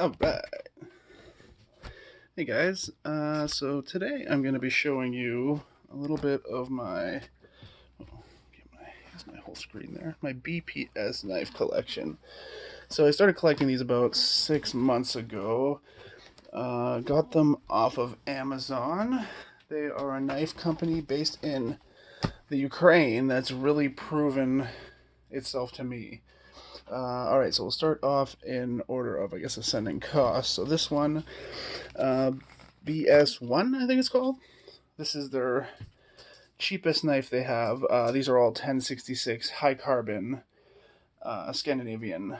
All right. Hey guys, so today I'm going to be showing you a little bit of here's my whole screen there, my BPS knife collection. So I started collecting these about 6 months ago. Got them off of Amazon. They are a knife company based in the Ukraine that's really proven itself to me. All right, so we'll start off in order of, I guess, ascending cost. So this one, uh, BS1, I think it's called. This is their cheapest knife they have. These are all 1066 high carbon Scandinavian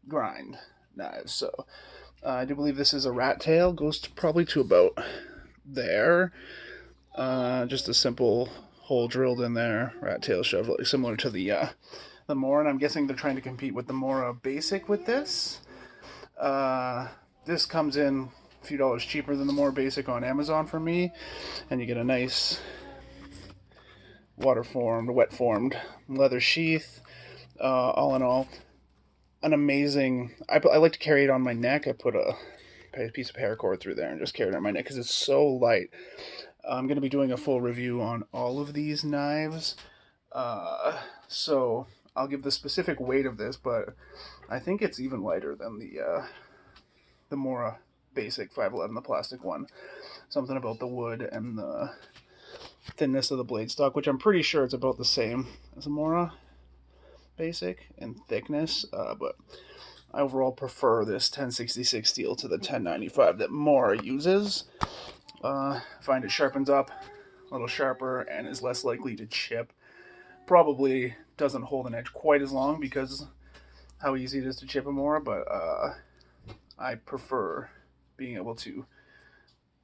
grind knives. So I do believe this is a rat tail. Goes probably to about there. Just a simple hole drilled in there, rat tail shoved, like similar to the Mora. And I'm guessing they're trying to compete with the Mora Basic with this. Uh, this comes in a few dollars cheaper than the Mora Basic on Amazon for me, and you get a nice water formed, wet formed leather sheath. All in all, an amazing. I like to carry it on my neck. I put a piece of paracord through there and just carry it on my neck because it's so light. I'm going to be doing a full review on all of these knives. So I'll give the specific weight of this, but I think it's even lighter than the Mora Basic 511, the plastic one. Something about the wood and the thinness of the blade stock, which I'm pretty sure it's about the same as a Mora Basic in thickness, but I overall prefer this 1066 steel to the 1095 that Mora uses. I find it sharpens up a little sharper and is less likely to chip. Probably doesn't hold an edge quite as long because how easy it is to chip a Mora, but I prefer being able to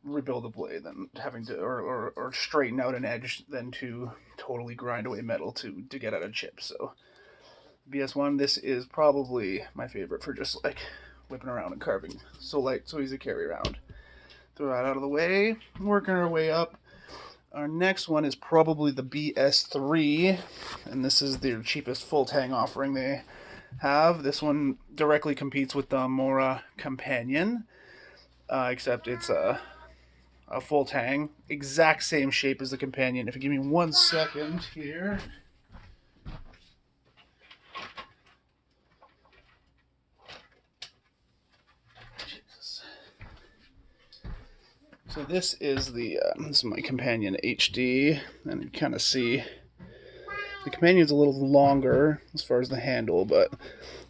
rebuild a blade than having to or straighten out an edge than to totally grind away metal to get out a chip. So BS1, this is probably my favorite for just like whipping around and carving. So light, so easy to carry around. Throw that out of the way. Working our way up. Our next one is probably the BS3, and this is their cheapest full tang offering they have. This one directly competes with the Mora Companion, except it's a full tang, exact same shape as the Companion. If you give me 1 second here. Jesus. So this is this is my Companion HD, and you kind of see the Companion's a little longer as far as the handle, but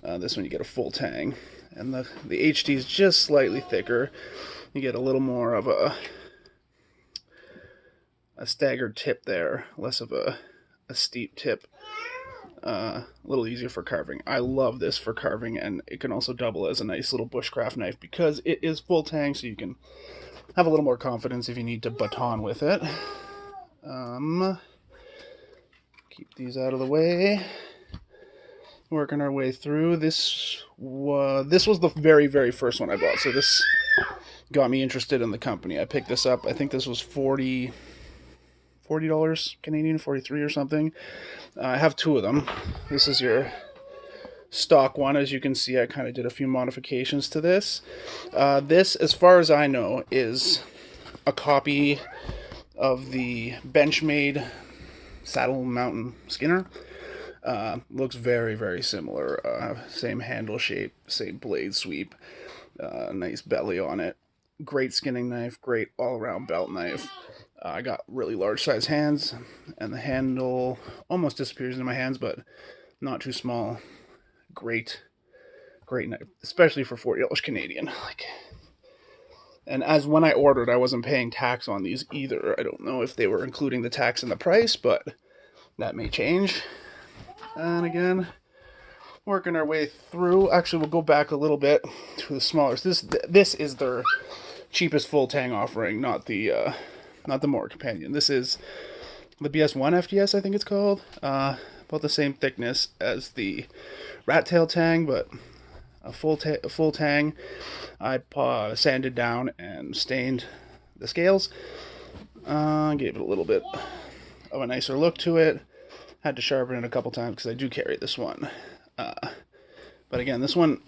this one you get a full tang, and the HD is just slightly thicker. You get a little more of a staggered tip there, less of a steep tip. A little easier for carving. I love this for carving, and it can also double as a nice little bushcraft knife because it is full tang, so you can have a little more confidence if you need to baton with it. Keep these out of the way. Working our way through. This was the very first one I bought, so this got me interested in the company. I picked this up. I think this was $40 Canadian, 43 or something. I have two of them. This is your stock one. As you can see, I kind of did a few modifications to this. This, as far as I know, is a copy of the Benchmade Saddle Mountain Skinner. Looks very similar. Same handle shape, same blade sweep. Nice belly on it. Great skinning knife, great all-around belt knife. I got really large size hands, and the handle almost disappears in my hands, but not too small. Great knife, especially for $40 Canadian. And as when I ordered, I wasn't paying tax on these either. I don't know if they were including the tax in the price, but that may change. And again, working our way through. Actually, we'll go back a little bit to the smaller. This is their cheapest full tang offering, not the Mora Companion. This is the BS1 FDS, I think it's called. About the same thickness as the rat tail tang, but a full tang. I sanded down and stained the scales. Gave it a little bit of a nicer look to it. Had to sharpen it a couple times because I do carry this one. But again, this one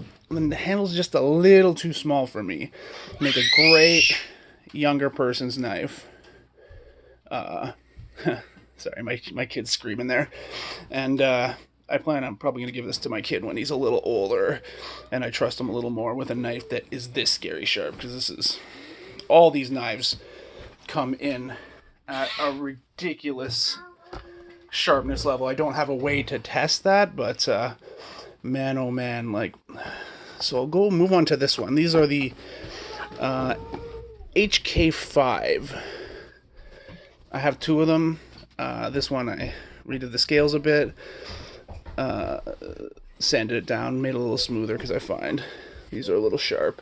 the handle's just a little too small for me. Make a great younger person's knife. Sorry, my kid's screaming there. And I plan on probably going to give this to my kid when he's a little older, and I trust him a little more with a knife that is this scary sharp, because this is, all these knives come in at a ridiculous sharpness level. I don't have a way to test that, but man, oh man, like, so I'll go move on to this one. These are the HK5. I have two of them. This one I redid the scales a bit, sanded it down, made it a little smoother, because I find these are a little sharp.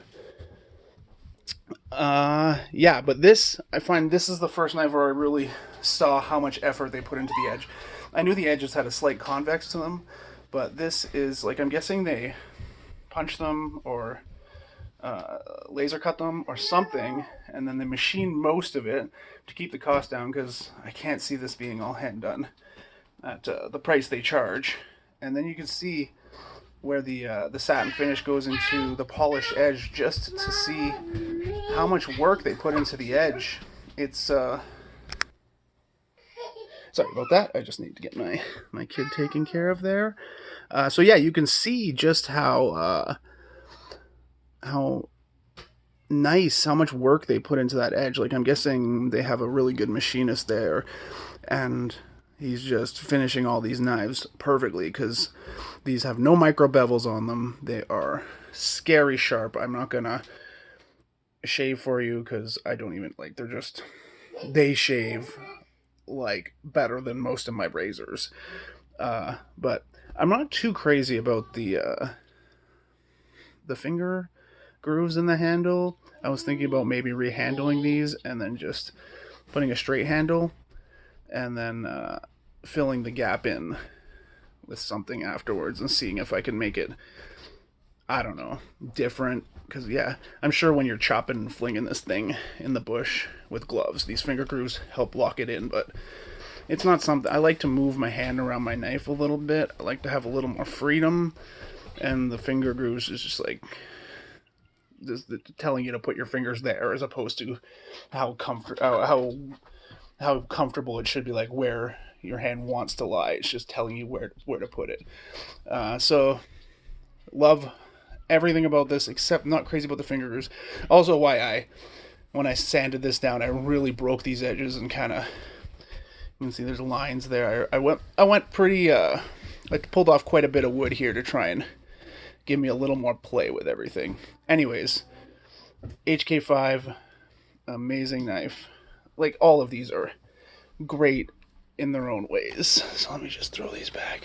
Yeah, but this, I find this is the first knife where I really saw how much effort they put into the edge. I knew the edges had a slight convex to them, but this is, like, I'm guessing they punch them or laser cut them or something, and then they machine most of it to keep the cost down, because I can't see this being all hand done at the price they charge. And then you can see where the satin finish goes into the polished edge, just to see how much work they put into the edge. It's sorry about that. I just need to get my kid taken care of there. So yeah, you can see just how nice, how much work they put into that edge. Like, I'm guessing they have a really good machinist there, and he's just finishing all these knives perfectly, because these have no micro bevels on them. They are scary sharp. I'm not gonna shave for you, because I don't even, like, they're just, they shave like better than most of my razors. But I'm not too crazy about the finger grooves in the handle. I was thinking about maybe rehandling these and then just putting a straight handle, and then filling the gap in with something afterwards, and seeing if I can make it, I don't know, different. Because yeah, I'm sure when you're chopping and flinging this thing in the bush with gloves, these finger grooves help lock it in, but it's not something I like to move my hand around my knife a little bit. I like to have a little more freedom, and the finger grooves is just like just telling you to put your fingers there, as opposed to how comfortable it should be, like where your hand wants to lie. It's just telling you where to put it. So love everything about this, except not crazy about the finger grooves. Also, why when I sanded this down, I really broke these edges, and kind of, you can see there's lines there. I went pretty I pulled off quite a bit of wood here to try and give me a little more play with everything. Anyways, HK5, amazing knife. Like, all of these are great in their own ways. So let me just throw these back.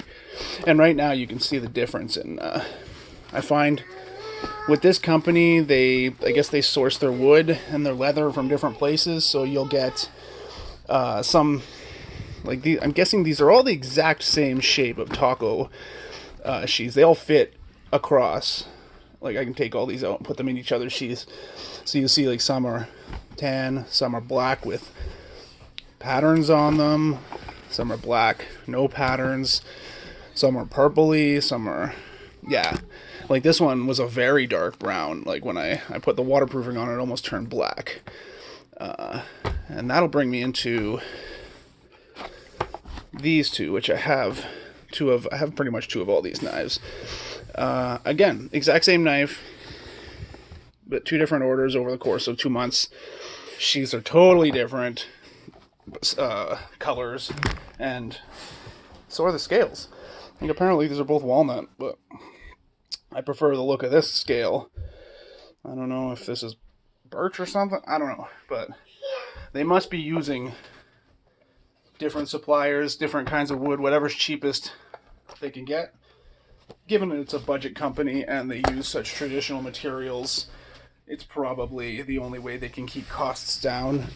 And right now you can see the difference in I find with this company, I guess they source their wood and their leather from different places, so you'll get some, like, I'm guessing these are all the exact same shape of taco sheaths. They all fit across. Like, I can take all these out and put them in each other's sheaths. So you see, like, some are tan, some are black with patterns on them, some are black, no patterns, some are purpley, some are, yeah. Like, this one was a very dark brown. Like, when I put the waterproofing on it, almost turned black. And that'll bring me into these two, which I have two of. I have pretty much two of all these knives. Again, exact same knife, but two different orders over the course of 2 months. Sheaths are totally different colors, and so are the scales. I think apparently these are both walnut, but I prefer the look of this scale. I don't know if this is birch or something. I don't know, but they must be using different suppliers, different kinds of wood, whatever's cheapest they can get. Given that it's a budget company and they use such traditional materials, it's probably the only way they can keep costs down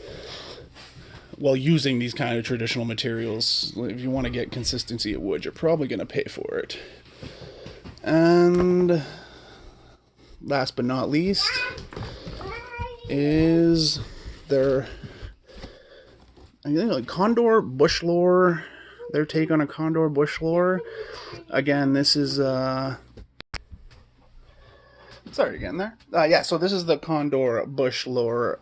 while using these kind of traditional materials. If you want to get consistency of wood, you're probably going to pay for it. And last but not least is their, I think, like, Condor bush lore. Their take on a Condor bush lore. Again, this is Sorry again there. Yeah, so this is the Condor Bush Lore.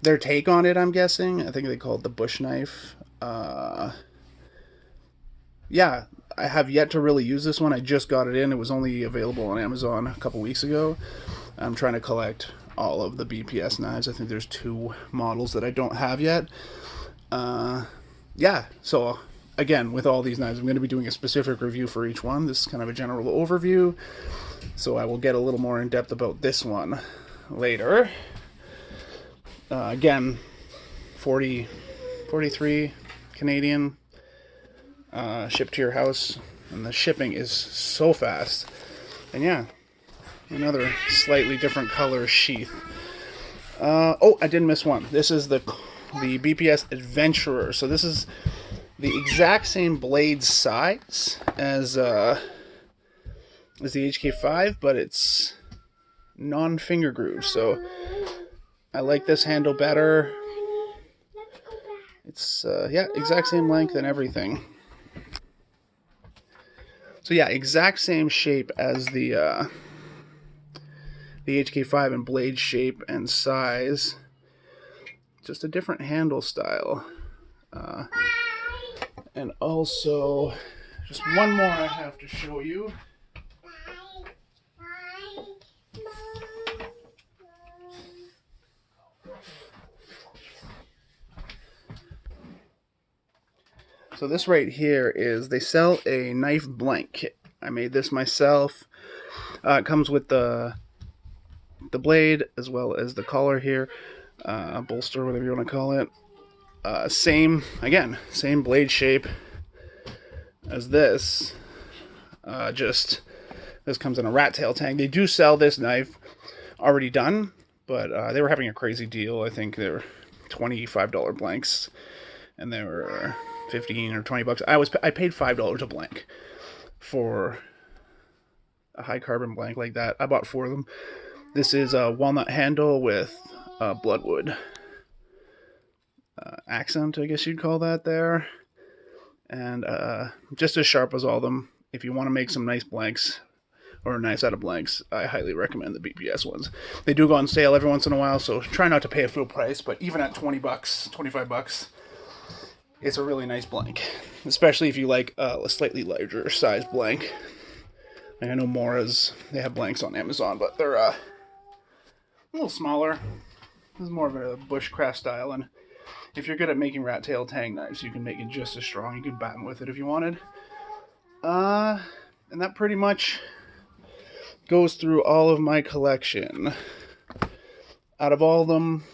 Their take on it, I'm guessing. I think they call it the Bush Knife. Yeah, I have yet to really use this one. I just got it in. It was only available on Amazon a couple weeks ago. I'm trying to collect all of the BPS knives. I think there's 2 models that I don't have yet. Yeah, so again, with all these knives, I'm going to be doing a specific review for each one. This is kind of a general overview, so I will get a little more in depth about this one later. Again, 43 Canadian, shipped to your house, and the shipping is so fast. And yeah, another slightly different color sheath. Oh, I did miss one. This is the BPS Adventurer. So this is the exact same blade size as the HK5, but it's non-finger groove. So I like this handle better. It's yeah, exact same length and everything. So yeah, exact same shape as the HK5 in blade shape and size. Just a different handle style. And also, just one more I have to show you. So this right here is, they sell a knife blank kit. I made this myself. It comes with the blade as well as the collar here, bolster, whatever you want to call it. Same blade shape as this. Just this comes in a rat tail tang. They do sell this knife already done, but they were having a crazy deal. I think they were $25 blanks, and they were 15 or 20 bucks. I paid $5 a blank for a high carbon blank like that. I bought 4 of them. This is a walnut handle with bloodwood accent, I guess you'd call that there, and just as sharp as all of them. If you want to make some nice blanks or nice out of blanks, I highly recommend the BPS ones. They do go on sale every once in a while, so try not to pay a full price, but even at 20 bucks, 25 bucks, it's a really nice blank, especially if you like a slightly larger size blank. Like I know Mora's, they have blanks on Amazon, but they're a little smaller. This is more of a bushcraft style, and if you're good at making rat tail tang knives, you can make it just as strong. You can batten with it if you wanted. And that pretty much goes through all of my collection. Out of all of them,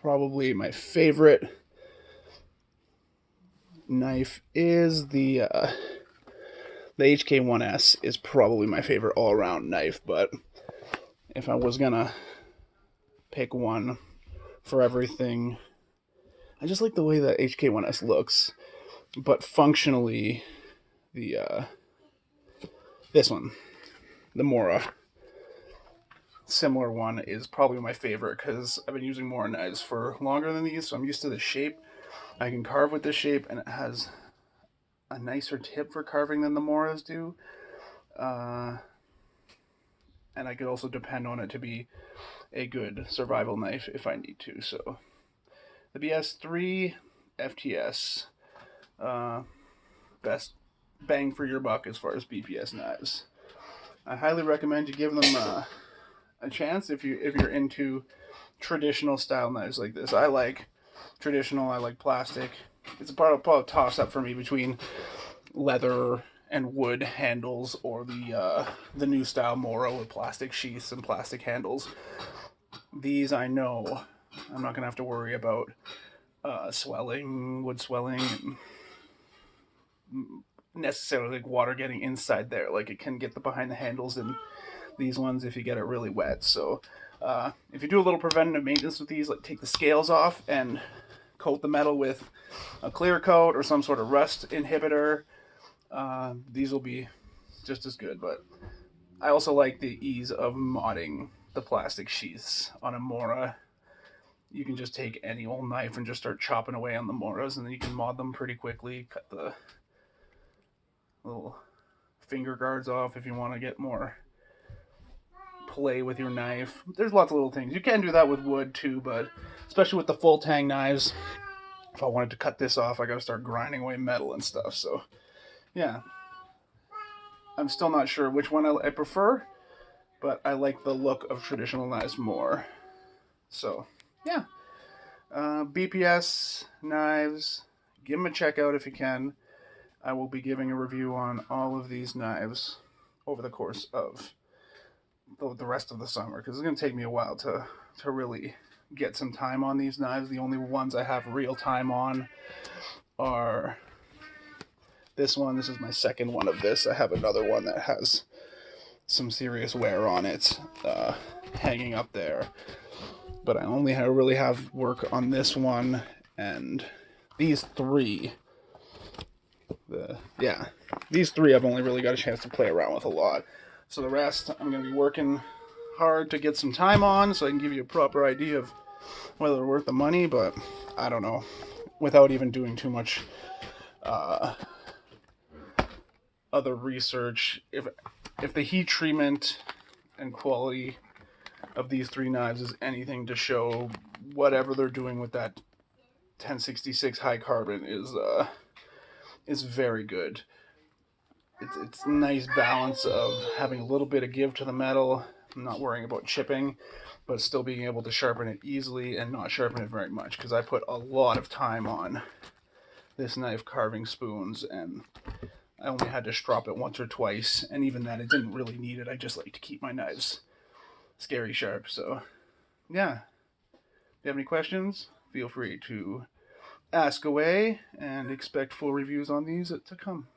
probably my favorite knife is the HK1S is probably my favorite all-around knife, but if I was gonna pick one for everything, I just like the way the HK1S looks, but functionally, this one, the Mora, similar one, is probably my favorite because I've been using Mora knives for longer than these, so I'm used to the shape. I can carve with this shape, and it has a nicer tip for carving than the Moras do. And I could also depend on it to be a good survival knife if I need to. So the BS3 FTS, best bang for your buck as far as BPS knives. I highly recommend you give them a chance if you're into traditional style knives like this. I like traditional. I like plastic. It's probably a toss up for me between leather and wood handles or the new style Mora with plastic sheaths and plastic handles. These I know I'm not gonna have to worry about swelling, wood swelling, and necessarily like water getting inside there. Like it can get behind the handles in these ones if you get it really wet. So if you do a little preventative maintenance with these, like take the scales off and coat the metal with a clear coat or some sort of rust inhibitor, these will be just as good. But I also like the ease of modding the plastic sheaths on a Mora. You can just take any old knife and just start chopping away on the Moras, and then you can mod them pretty quickly. Cut the little finger guards off if you want to get more play with your knife. There's lots of little things. You can do that with wood too, but especially with the full tang knives, if I wanted to cut this off, I gotta start grinding away metal and stuff. So yeah, I'm still not sure which one I prefer, but I like the look of traditional knives more. So yeah, BPS knives, give them a check out if you can. I will be giving a review on all of these knives over the course of the rest of the summer, because it's going to take me a while to really get some time on these knives. The only ones I have real time on are this one. This is my second one of this. I have another one that has some serious wear on it, hanging up there. But I only really have work on this one and these three. These three I've only really got a chance to play around with a lot. So the rest I'm going to be working hard to get some time on so I can give you a proper idea of whether they're worth the money, but I don't know. Without even doing too much other research, if the heat treatment and quality of these three knives is anything to show, whatever they're doing with that 1066 high carbon is very good. It's a nice balance of having a little bit of give to the metal, not worrying about chipping, but still being able to sharpen it easily and not sharpen it very much, because I put a lot of time on this knife carving spoons, and I only had to strop it once or twice, and even that, it didn't really need it. I just like to keep my knives scary sharp. So yeah, if you have any questions, feel free to ask away, and expect full reviews on these to come.